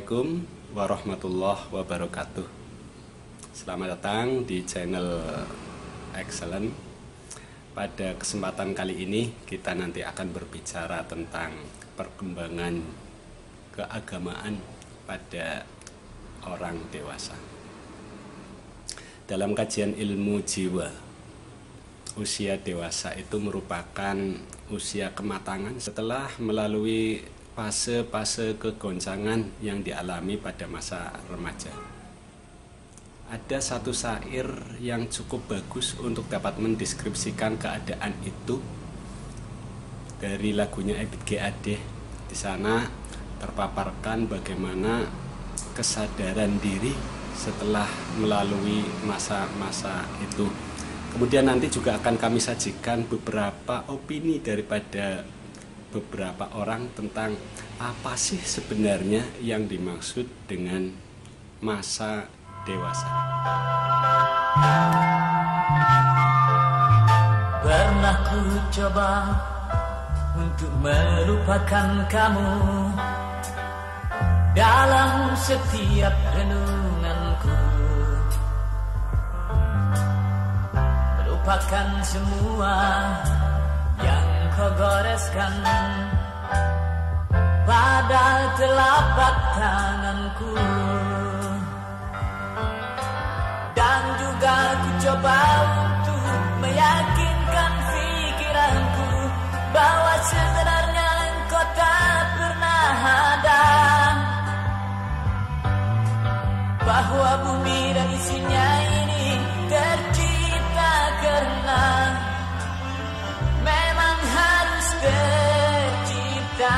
Assalamualaikum warahmatullahi wabarakatuh. Selamat datang di channel Excellent. Pada kesempatan kali ini kita nanti akan berbicara tentang perkembangan keagamaan pada orang dewasa. Dalam kajian ilmu jiwa, usia dewasa itu merupakan usia kematangan setelah melalui fase-fase kegoncangan yang dialami pada masa remaja. Ada satu syair yang cukup bagus untuk dapat mendeskripsikan keadaan itu dari lagunya Ebit G. Ade. Di sana terpaparkan bagaimana kesadaran diri setelah melalui masa-masa itu. Kemudian nanti juga akan kami sajikan beberapa opini daripada beberapa orang tentang apa sih sebenarnya yang dimaksud dengan masa dewasa. Pernah ku coba untuk melupakan kamu dalam setiap renunganku, melupakan semua yang kau goreskan pada telapak tanganku. Dan juga ku coba untuk meyakinkan pikiranku bahwa sebenarnya engkau tak pernah ada, bahwa bumi dan isinya ini tercipta karena memang harus tercipta.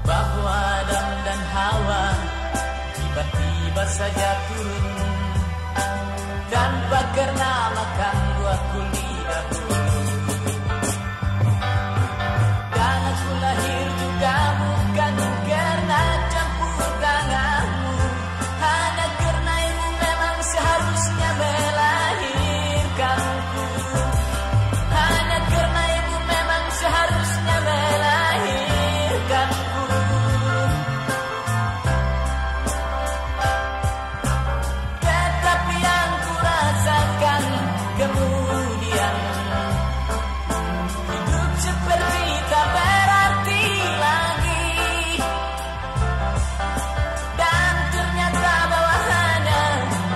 Bahwa Adam dan Hawa tiba-tiba saja turun tanpa karena makan buah kuliah dahulu. Dan aku lahir juga bukan karena campur tanganmu, hanya karena ibu memang seharusnya melahirkanku. Hanya karena ibu memang seharusnya melahirkanku. Tetapi yang ku rasakan kemudian, hidup seperti tak berarti lagi. Dan ternyata bahwa hanya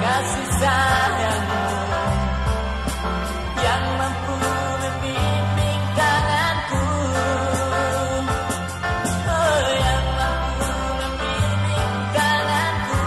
kasih sayangmu yang mampu membimbing tanganku. Oh, yang mampu membimbing tanganku.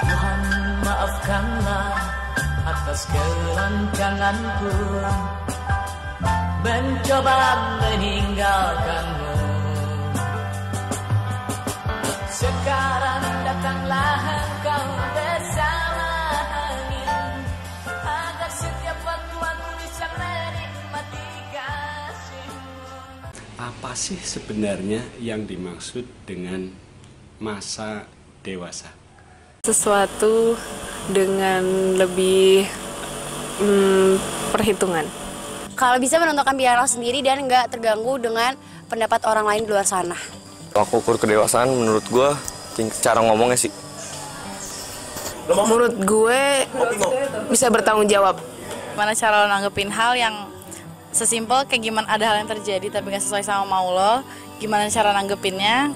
Tuhan, maafkanlah atas kerancanganku mencoba meninggalkanmu. Sekarang datanglah engkau bersama angin, agar setiap waktu aku bisa menikmati kasihmu. Apa sih sebenarnya yang dimaksud dengan masa dewasa? Sesuatu dengan lebih perhitungan. Kalau bisa menentukan pilihan lo sendiri dan nggak terganggu dengan pendapat orang lain di luar sana. Aku ukur kedewasaan menurut gue cara ngomongnya sih. Menurut gue bisa bertanggung jawab. Gimana cara lo nanggepin hal yang sesimpel kayak gimana ada hal yang terjadi tapi nggak sesuai sama mau lo, gimana cara nanggepinnya,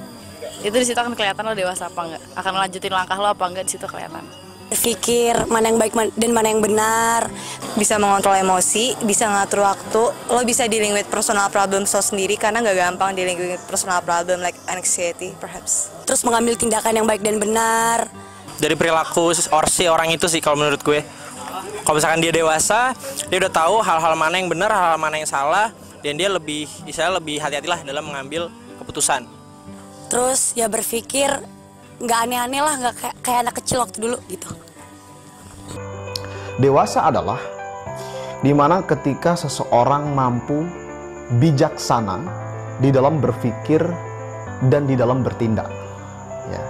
itu di situ akan kelihatan lo dewasa apa enggak, akan lanjutin langkah lo apa enggak, di situ kelihatan. Berpikir mana yang baik dan mana yang benar. Bisa mengontrol emosi, bisa ngatur waktu. Lo bisa dealing with personal problem so sendiri karena nggak gampang dealing with personal problem like anxiety perhaps. Terus mengambil tindakan yang baik dan benar. dari perilaku si orang itu sih kalau menurut gue. Kalau misalkan dia dewasa, dia udah tahu hal-hal mana yang benar, hal-hal mana yang salah, dan dia lebih hati-hatilah dalam mengambil keputusan. Terus ya berpikir nggak aneh-aneh lah, nggak kayak anak kecil waktu dulu gitu. Dewasa adalah dimana ketika seseorang mampu bijaksana di dalam berpikir dan di dalam bertindak. Ya.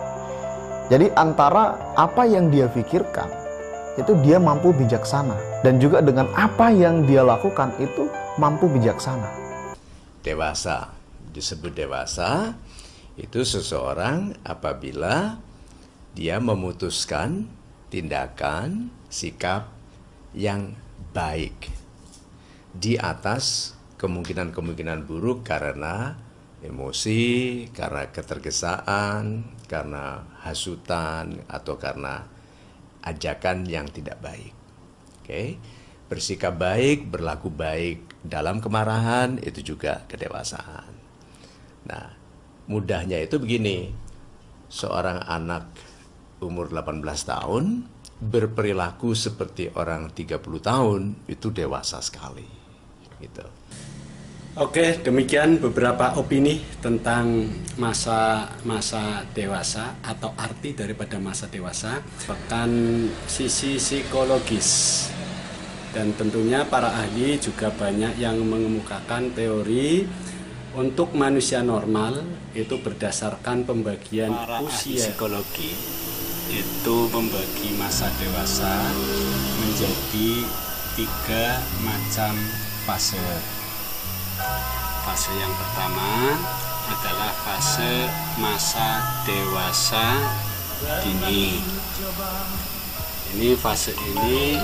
Jadi antara apa yang dia pikirkan itu dia mampu bijaksana, dan juga dengan apa yang dia lakukan itu mampu bijaksana. Dewasa, disebut dewasa itu seseorang apabila dia memutuskan tindakan, sikap yang baik di atas kemungkinan-kemungkinan buruk karena emosi, karena ketergesaan, karena hasutan, atau karena ajakan yang tidak baik. Oke, bersikap baik, berlaku baik dalam kemarahan itu juga kedewasaan. Nah, mudahnya itu begini, seorang anak umur 18 tahun berperilaku seperti orang 30 tahun itu dewasa sekali. Gitu. Oke, demikian beberapa opini tentang masa dewasa atau arti daripada masa dewasa, bahkan sisi psikologis. Dan tentunya para ahli juga banyak yang mengemukakan teori untuk manusia normal itu berdasarkan pembagian para usia. Psikologi itu membagi masa dewasa menjadi 3 macam fase. Fase yang pertama adalah fase masa dewasa dini. Ini fase ini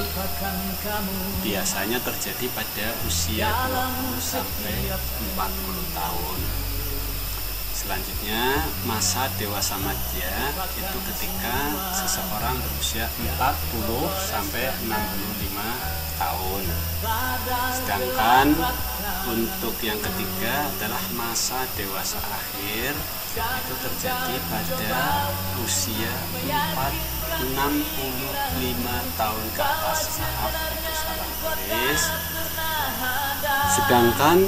biasanya terjadi pada usia 20 sampai 40 tahun. Selanjutnya masa dewasa madya itu ketika seseorang berusia 40 sampai 65 tahun. Sedangkan untuk yang ketiga adalah masa dewasa akhir, itu terjadi pada usia 65 tahun ke atas. Maaf, itu salah tulis. Sedangkan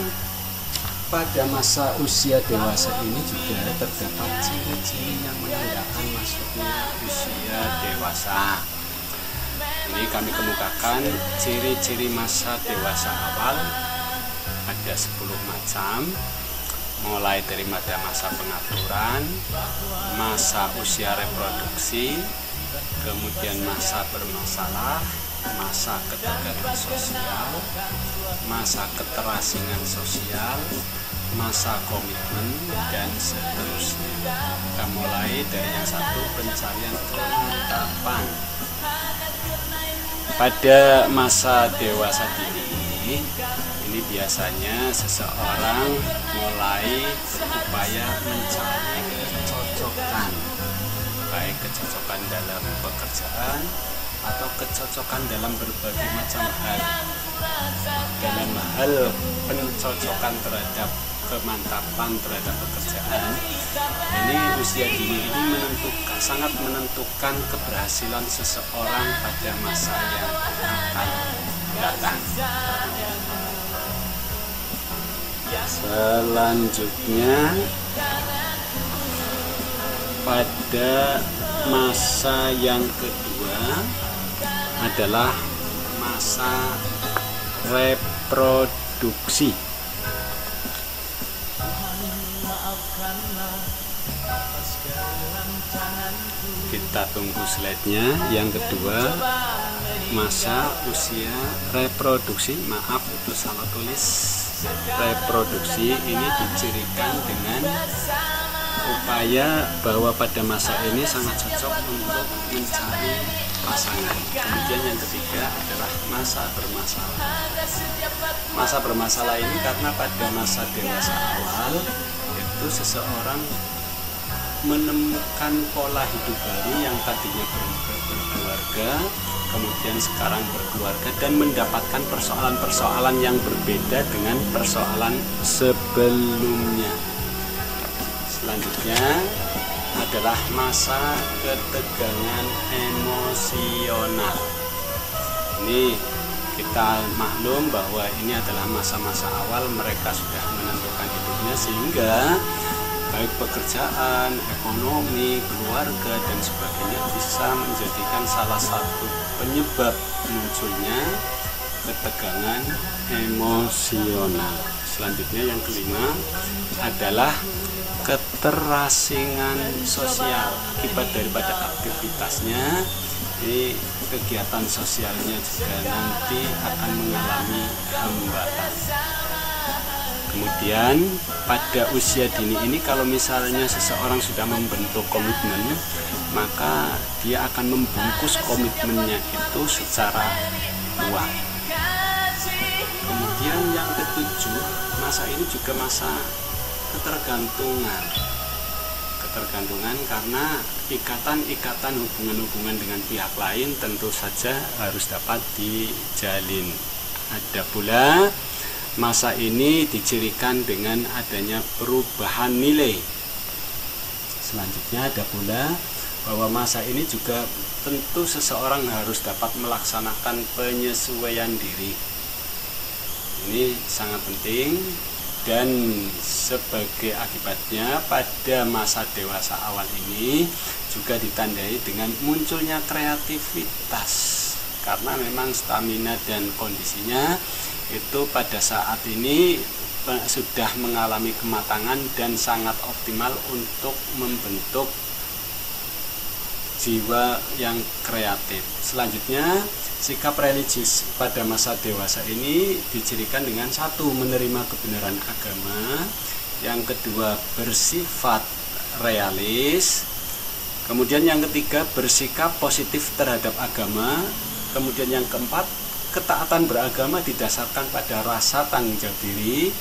pada masa usia dewasa ini juga terdapat ciri-ciri yang menandakan masuknya usia dewasa. Ini kami kemukakan ciri-ciri masa dewasa awal ada 10 macam, mulai dari masa pengaturan, masa usia reproduksi, kemudian masa bermasalah, masa ketegangan sosial, masa keterasingan sosial, masa komitmen, dan seterusnya. Kita mulai dari yang satu, pencarian kemantapan. Pada masa dewasa dini ini biasanya seseorang mulai berupaya mencari kecocokan, baik kecocokan dalam pekerjaan atau kecocokan dalam berbagai macam hal. Dalam hal pencocokan terhadap kemantapan terhadap pekerjaan, ini usia dini ini sangat menentukan keberhasilan seseorang pada masa yang akan datang. Selanjutnya pada masa yang kedua adalah masa reproduksi. Kita tunggu slide-nya. Yang kedua, masa usia reproduksi. Maaf, itu salah tulis. Reproduksi ini dicirikan dengan upaya bahwa pada masa ini sangat cocok untuk mencari pasangan. Kemudian yang ketiga adalah masa bermasalah. Masa bermasalah ini karena pada masa dewasa awal itu seseorang menemukan pola hidup baru yang tadinya berkeluarga, kemudian sekarang berkeluarga dan mendapatkan persoalan-persoalan yang berbeda dengan persoalan sebelumnya. Selanjutnya adalah masa ketegangan emosional. Ini kita maklum bahwa ini adalah masa-masa awal mereka sudah menentukan hidupnya, sehingga baik pekerjaan, ekonomi, keluarga, dan sebagainya bisa menjadikan salah satu penyebab munculnya ketegangan emosional. Selanjutnya yang kelima adalah keterasingan sosial. Akibat daripada aktivitasnya, ini kegiatan sosialnya juga nanti akan mengalami hambatan. Kemudian pada usia dini ini, kalau misalnya seseorang sudah membentuk komitmen, maka dia akan membungkus komitmennya itu secara kuat. Kemudian yang ketujuh, masa ini juga masa ketergantungan. Ketergantungan karena ikatan-ikatan hubungan-hubungan dengan pihak lain tentu saja harus dapat dijalin. Ada pula masa ini dicirikan dengan adanya perubahan nilai. Selanjutnya ada pula bahwa masa ini juga tentu seseorang harus dapat melaksanakan penyesuaian diri. Ini sangat penting. Dan sebagai akibatnya pada masa dewasa awal ini juga ditandai dengan munculnya kreativitas, karena memang stamina dan kondisinya itu pada saat ini sudah mengalami kematangan dan sangat optimal untuk membentuk jiwa yang kreatif. Selanjutnya, sikap religius pada masa dewasa ini dicirikan dengan satu, menerima kebenaran agama, yang kedua bersifat realis, kemudian yang ketiga bersikap positif terhadap agama, kemudian yang keempat ketaatan beragama didasarkan pada rasa tanggung jawab diri,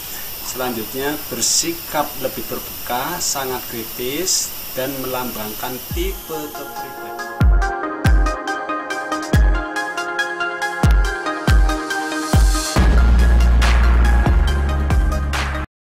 selanjutnya bersikap lebih terbuka, sangat kritis, dan melambangkan tipe kepribadian